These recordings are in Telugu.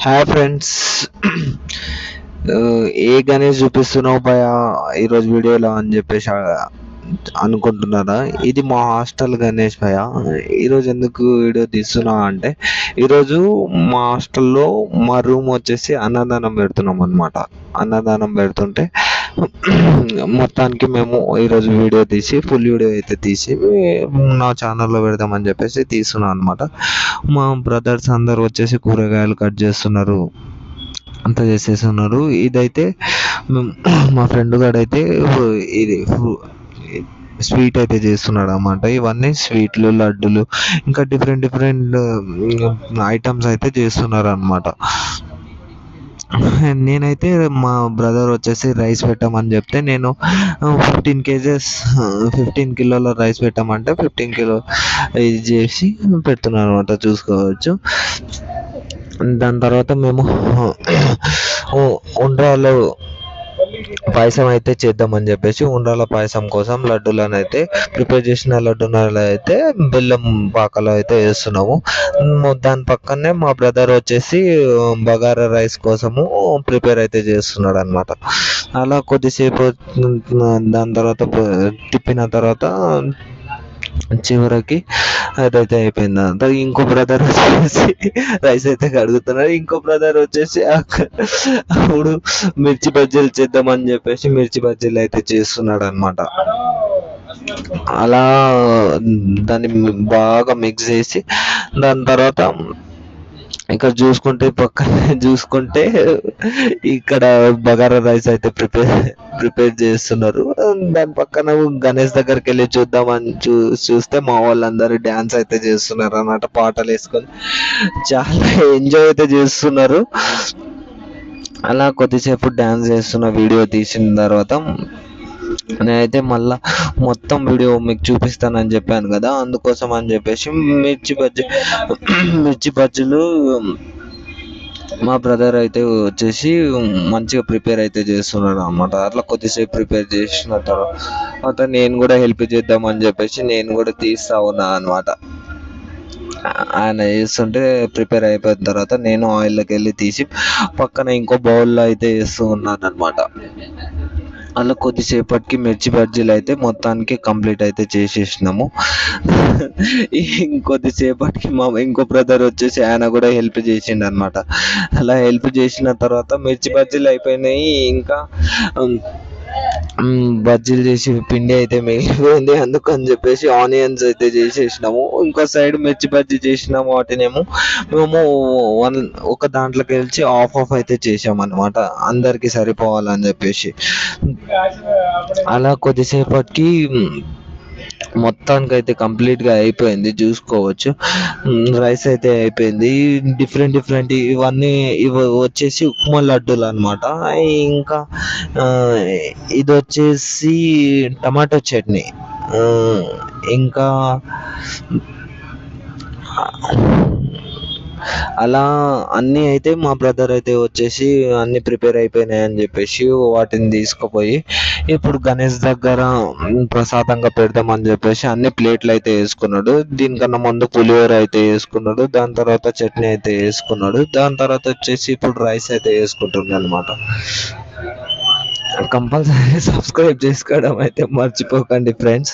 Hi friends. ఏ గణేష్ చూపిస్తున్నావు భయ ఈరోజు వీడియోలో అని చెప్పేసి అనుకుంటున్నారా? ఇది మా హాస్టల్ గణేష్ భయ. ఈరోజు ఎందుకు వీడియో తీస్తున్నా అంటే, ఈరోజు మా హాస్టల్లో మా రూమ్ వచ్చేసి అన్నదానం పెడుతున్నాం అనమాట. అన్నదానం పెడుతుంటే మొత్తానికి మేము ఈరోజు వీడియో తీసి ఫుల్ వీడియో అయితే తీసి నా ఛానల్లో పెడదామని చెప్పేసి తీస్తున్నాం అనమాట. మా బ్రదర్స్ అందరు వచ్చేసి కూరగాయలు కట్ చేస్తున్నారు, అంతా చేసేస్తున్నారు. ఇదైతే మా ఫ్రెండ్ గారు అయితే ఇది స్వీట్ అయితే చేస్తున్నాడు అన్నమాట. ఇవన్నీ స్వీట్లు, లడ్డులు, ఇంకా డిఫరెంట్ డిఫరెంట్ ఐటమ్స్ అయితే చేస్తున్నారు అనమాట. నేనైతే మా బ్రదర్ వచ్చేసి రైస్ పెట్టమని చెప్తే నేను 15 kgs 15 కిలోల రైస్ పెట్టమంటే 15 కిలో ఇది చేసి పెడుతున్నాను అనమాట, చూసుకోవచ్చు. దాని తర్వాత మేము ఉండ్రాలు పాయసం అయితే చేద్దామని చెప్పేసి ఉండ్రాల పాయసం కోసం లడ్డూలను అయితే ప్రిపేర్ చేసిన లడ్డూలను అయితే బెల్లం పాకలో అయితే వేస్తున్నాము. దాని పక్కనే మా బ్రదర్ వచ్చేసి బగారా రైస్ కోసము ప్రిపేర్ అయితే చేస్తున్నాడు అనమాట. అలా కొద్దిసేపు దాని తర్వాత తిప్పిన తర్వాత చివరికి అదైతే అయిపోయింది. అంతా ఇంకో బ్రదర్ వచ్చేసి రైస్ అయితే కడుగుతున్నారు. ఇంకో బ్రదర్ వచ్చేసి అప్పుడు మిర్చి బజ్జీలు చేద్దామని చెప్పేసి మిర్చి బజ్జీలు అయితే చేస్తున్నాడు అనమాట. అలా దాన్ని బాగా మిక్స్ చేసి దాని తర్వాత ఇక్కడ చూసుకుంటే ఇక్కడ బగారా రైస్ అయితే ప్రిపేర్ చేస్తున్నారు. దాని పక్కన గణేష్ దగ్గరికి వెళ్ళి చూద్దామని చూస్తే మా వాళ్ళందరూ డ్యాన్స్ అయితే చేస్తున్నారు అన్నమాట, పాటలు వేసుకొని చాలా ఎంజాయ్ అయితే చేస్తున్నారు. అలా కొద్దిసేపు డ్యాన్స్ చేస్తున్న వీడియో తీసిన తర్వాత నేనైతే మళ్ళా మొత్తం వీడియో మీకు చూపిస్తానని చెప్పాను కదా, అందుకోసం అని చెప్పేసి మిర్చి బజ్జీలు మా బ్రదర్ అయితే వచ్చేసి మంచిగా ప్రిపేర్ అయితే చేస్తున్నాడు అనమాట. అట్లా కొద్దిసేపు ప్రిపేర్ చేసిన తర్వాత నేను కూడా హెల్ప్ చేద్దామని చెప్పేసి నేను కూడా తీస్తా ఉన్నా అనమాట. ఆయన చేస్తుంటే ప్రిపేర్ అయిపోయిన తర్వాత నేను ఆయిల్లోకి వెళ్ళి తీసి పక్కన ఇంకో బౌల్లో అయితే వేస్తూ ఉన్నాను అనమాట. అలా కొద్దిసేపటికి మిర్చి బజ్జీలు అయితే మొత్తానికి కంప్లీట్ అయితే చేసేసినాము. ఇంకొద్దిసేపటికి మా ఇంకో బ్రదర్ వచ్చేసి ఆయన కూడా హెల్ప్ చేసిండు అనమాట. అలా హెల్ప్ చేసిన తర్వాత మిర్చి బజ్జీలు అయిపోయినాయి. ఇంకా బజ్జీలు చేసి పిండి అయితే మిగిలిపోయింది, అందుకని చెప్పేసి ఆనియన్స్ అయితే చేసేసినాము. ఇంకో సైడ్ మిర్చి బజ్జీ చేసినాము. వాటినేమో మేము ఒక దాంట్లోకి వెళ్ళి ఆఫ్ అయితే చేసామన్నమాట, అందరికి సరిపోవాలని చెప్పేసి. అలా కొద్దిసేపటికి మొత్తానికి అయితే కంప్లీట్గా అయిపోయింది, చూసుకోవచ్చు. రైస్ అయితే అయిపోయింది. డిఫరెంట్ ఇవి వచ్చేసి ఉప్మా లడ్డూలు అనమాట. ఇంకా ఇది వచ్చేసి టమాటో చట్నీ, ఇంకా అలా అన్నీ అయితే మా బ్రదర్ అయితే వచ్చేసి అన్నీ ప్రిపేర్ అయిపోయినాయి అని చెప్పేసి వాటిని తీసుకుపోయి ఇప్పుడు గణేష్ దగ్గర ప్రసాదంగా పెడదామని చెప్పేసి అన్ని ప్లేట్లు అయితే వేసుకున్నాడు. దీనికన్నా ముందు పులిహోర అయితే వేసుకున్నాడు, దాని తర్వాత చట్నీ అయితే వేసుకున్నాడు, దాని తర్వాత వచ్చేసి ఇప్పుడు రైస్ అయితే వేసుకుంటుంది అనమాట. కంపల్సరీ సబ్స్క్రైబ్ చేసుకోవడం అయితే మర్చిపోకండి ఫ్రెండ్స్.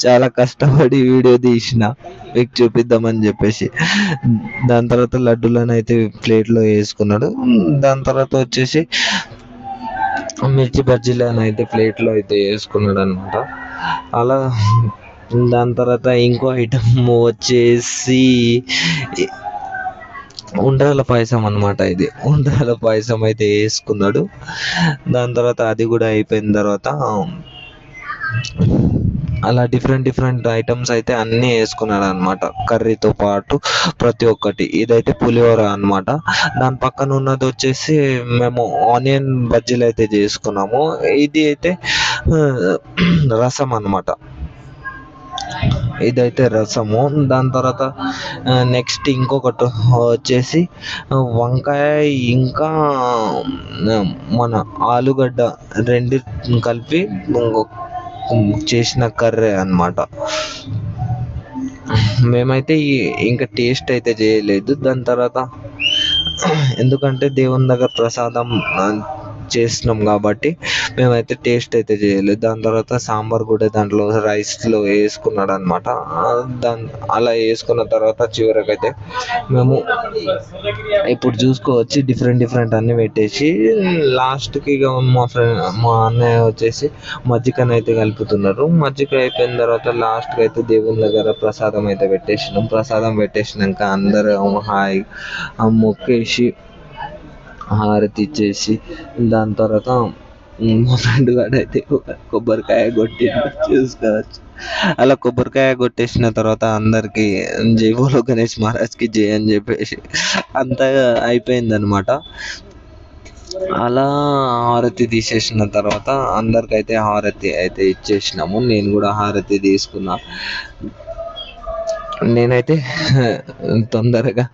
చాలా కష్టపడి వీడియో తీసిన మీకు చూపిద్దామని చెప్పేసి. దాని తర్వాత లడ్డూలను అయితే ప్లేట్లో వేసుకున్నాడు. దాని తర్వాత వచ్చేసి మిర్చి బజ్జీలను అయితే ప్లేట్లో అయితే వేసుకున్నాడు అనమాట. అలా దాని తర్వాత ఇంకో ఐటమ్ వచ్చేసి ఉండ్రాల పాయసం అనమాట. ఇది ఉండ్రాల పాయసం అయితే వేసుకున్నాడు. దాని తర్వాత అది కూడా అయిపోయిన తర్వాత అలా డిఫరెంట్ ఐటమ్స్ అయితే అన్నీ వేసుకున్నాడు అనమాట, కర్రీతో పాటు ప్రతి ఒక్కటి. ఇదైతే పులిహోర అనమాట. దాని పక్కన ఉన్నది వచ్చేసి మేము ఆనియన్ బజ్జీలు అయితే చేసుకున్నాము. ఇది అయితే రసం అనమాట. ఇదైతే రసము. దాని తర్వాత నెక్స్ట్ ఇంకొకటి వచ్చేసి వంకాయ ఇంకా మన ఆలుగడ్డ రెండు కలిపి చేసిన కర్రీ అన్నమాట. మేమైతే ఇంకా టేస్ట్ అయితే చేయలేదు. దాని తర్వాత ఎందుకంటే దేవుని దగ్గర ప్రసాదం చేస్తున్నాం కాబట్టి మేమైతే టేస్ట్ అయితే చేయలేదు. దాని తర్వాత సాంబార్ కూడా దాంట్లో రైస్లో వేసుకున్నాడు అనమాట. దాని అలా వేసుకున్న తర్వాత చివరికైతే మేము ఇప్పుడు చూసుకోవచ్చు డిఫరెంట్ అన్నీ పెట్టేసి లాస్ట్కి ఇక మా అన్నయ్య వచ్చేసి మజ్జిగను అయితే కలుపుతున్నారు. మజ్జిగ అయిపోయిన తర్వాత లాస్ట్కి అయితే దేవుని దగ్గర ప్రసాదం అయితే పెట్టేసినాం. ప్రసాదం పెట్టేసినాక అందరూ హాయ్ మొక్కేసి హారతి ఇచ్చేసి దాని తర్వాత మా ఫ్రెండ్ గాడు అయితే కొబ్బరికాయ కొట్టిండు చూసుకోవచ్చు. అలా కొబ్బరికాయ కొట్టేసిన తర్వాత అందరికి జై బోలో గణేష్ మహారాజ్కి జై అని చెప్పేసి అంతా అయిపోయిందనమాట. అలా హారతి తీసేసిన తర్వాత అందరికైతే హారతి అయితే ఇచ్చేసినాము. నేను కూడా హారతి తీసుకున్నా. నేనైతే తొందరగా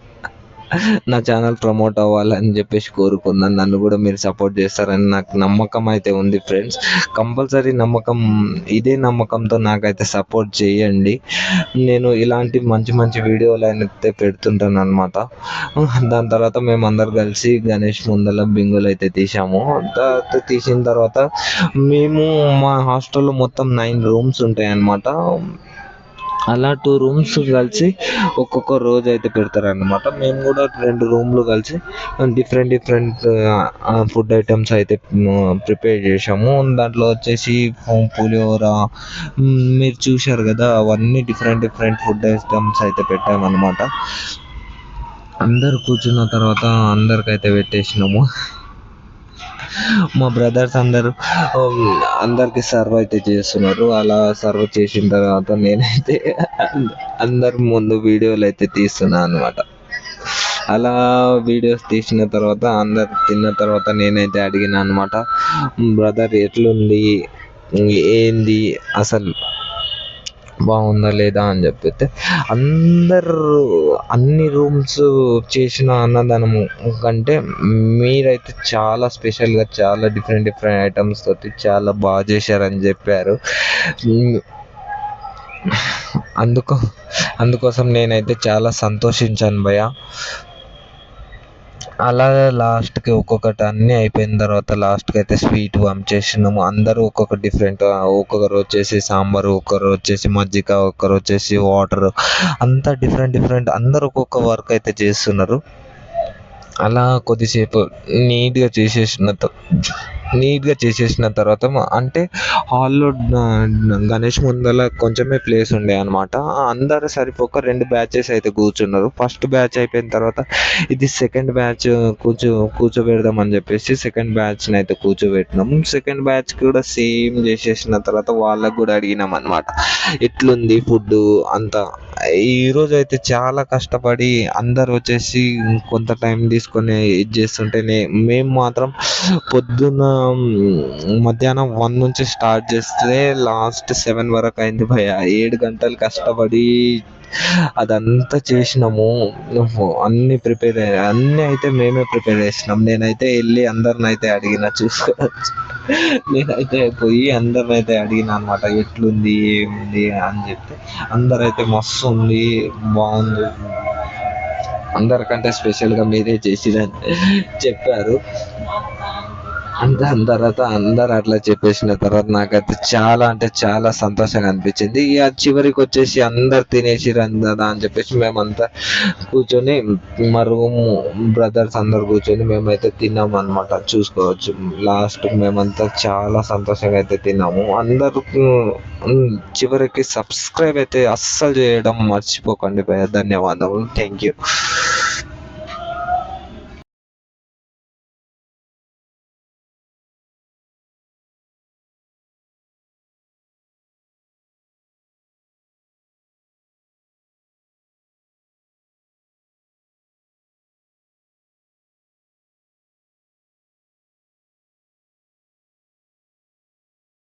నా ఛానల్ ప్రమోట్ అవ్వాలని చెప్పేసి కోరుకున్నాను. నన్ను కూడా మీరు సపోర్ట్ చేస్తారని నాకు నమ్మకం అయితే ఉంది ఫ్రెండ్స్. కంపల్సరీ ఇదే నమ్మకంతో నాకైతే సపోర్ట్ చేయండి. నేను ఇలాంటి మంచి వీడియోలు అయితే పెడుతుంటాను అనమాట. దాని తర్వాత మేము అందరు కలిసి గణేష్ ముందర బింగులు అయితే తీసాము. తీసిన తర్వాత మేము మా హాస్టల్లో మొత్తం 9 రూమ్స్ ఉంటాయి అన్నమాట. అలా 2 రూమ్స్ కలిసి ఒక్కొక్క రోజు అయితే పెడతారనమాట. మేము కూడా 2 రూమ్లు కలిసి డిఫరెంట్ ఫుడ్ ఐటమ్స్ అయితే ప్రిపేర్ చేసాము. దాంట్లో వచ్చేసి పులిహోర మీరు చూశారు కదా, అవన్నీ డిఫరెంట్ ఫుడ్ ఐటమ్స్ అయితే పెట్టామన్నమాట. అందరు కూర్చున్న తర్వాత అందరికైతే పెట్టేసినాము. మా బ్రదర్స్ అందరికి సర్వ్ అయితే చేస్తున్నారు. అలా సర్వ్ చేసిన తర్వాత నేనైతే అందరి ముందు వీడియోలు అయితే తీస్తున్నాను అనమాట. అలా వీడియోస్ తీసిన తర్వాత అందరు తిన్న తర్వాత నేనైతే అడిగిన అనమాట, బ్రదర్ ఎట్లుంది, ఏంది అసలు బాగుందా లేదా అని చెప్పితే అందరు అన్ని రూమ్స్ చేసిన అన్నదానము కంటే మీరైతే చాలా స్పెషల్గా చాలా డిఫరెంట్ ఐటమ్స్ తోటి చాలా బాగా చేశారని చెప్పారు. అందుకోసం నేనైతే చాలా సంతోషించాను భయ్య. అలా లాస్ట్కి ఒక్కొక్కటి అన్నీ అయిపోయిన తర్వాత లాస్ట్కి అయితే స్వీట్ పంచేసినాము. అందరూ ఒక్కొక్క డిఫరెంట్, ఒక్కొక్కరు వచ్చేసి సాంబారు, ఒక్కరు వచ్చేసి మజ్జిగ, ఒక్కరు వచ్చేసి వాటర్, అంతా డిఫరెంట్ అందరూ ఒక్కొక్క వర్క్ అయితే చేస్తున్నారు. అలా కొద్దిసేపు నీట్గా చేసేసిన తర్వాత అంటే హాల్లో గణేష్ ముందర కొంచెమే ప్లేస్ ఉండే అనమాట. అందరూ సరిపోక 2 బ్యాచెస్ అయితే కూర్చున్నారు. ఫస్ట్ బ్యాచ్ అయిపోయిన తర్వాత ఇది సెకండ్ బ్యాచ్ కూర్చోబెడదాం అని చెప్పేసి సెకండ్ బ్యాచ్ని అయితే కూర్చోబెట్టినాం. సెకండ్ బ్యాచ్ కూడా సేమ్ చేసేసిన తర్వాత వాళ్ళకు కూడా అడిగినాం అనమాట, ఎట్లుంది ఫుడ్ అంతా. ఈరోజు అయితే చాలా కష్టపడి అందరు వచ్చేసి కొంత టైం తీసుకొని ఇది చేస్తుంటే మేము మాత్రం పొద్దున్న మధ్యాహ్నం 1 నుంచి స్టార్ట్ చేస్తే లాస్ట్ 7 వరకు అయింది భయ్య. 7 గంటలు కష్టపడి అదంతా చేసినాము. అన్నీ అయితే మేమే ప్రిపేర్ చేసినాం. నేనైతే వెళ్ళి అందరిని అయితే చూసుకోవచ్చు. నేనైతే పోయి అందరిని అయితే అడిగిన అనమాట, ఎట్లుంది ఏముంది అని చెప్తే అందరైతే మస్తు ఉంది, బాగుంది, అందరికంటే స్పెషల్గా మీరే చేసిరని చెప్పారు. దాని తర్వాత అందరు అట్లా చెప్పేసిన తర్వాత నాకైతే చాలా అంటే చాలా సంతోషంగా అనిపించింది. ఇక చివరికి వచ్చేసి అందరు తినేసిరు కదా అని చెప్పేసి మేమంతా కూర్చొని మా రూమ్ బ్రదర్స్ అందరు కూర్చొని మేమైతే తిన్నాము అనమాట. చూసుకోవచ్చు లాస్ట్ మేమంతా చాలా సంతోషంగా అయితే తిన్నాము. అందరూ చివరికి సబ్స్క్రైబ్ అయితే అస్సలు చేయడం మర్చిపోకండి. ధన్యవాదములు. Thank you.